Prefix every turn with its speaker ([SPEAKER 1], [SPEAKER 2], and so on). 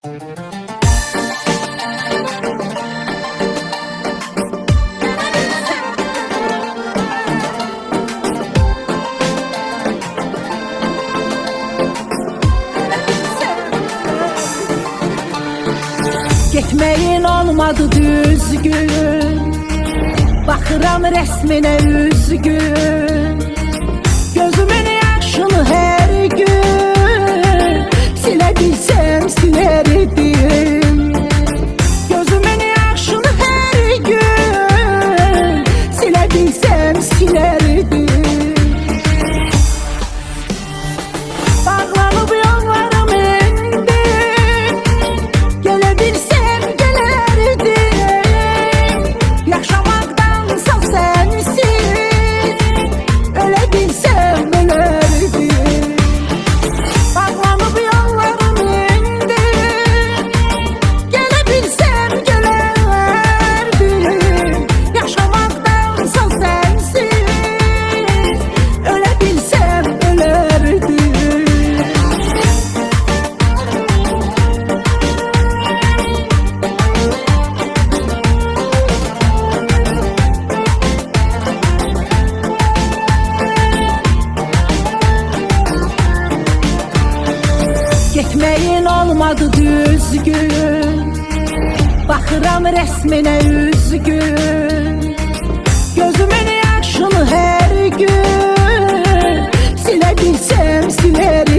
[SPEAKER 1] Getməyin olmadı düzgün, baxıram rəsminə üzgün. Gözümün yaşını hər gün silə bilsəm silərdim. Gözümün yaşını hər gün silə bilsəm silərdim. Bağlanıb yollarım indi, gələ bilsəm gələrdim. Yaşamaqdansa sənsiz, ölə bilsəm ölərdim. Bağlanıb yollarım indi, gələ bilsəm gələrdim. Yaşamaqdansa sənsiz, ölə bilsəm ölərdim. Getməyin olmadı düzgün, baxıram rəsminə üzgün. Gözümün yaşını hər gün silə bilsəm silərdim.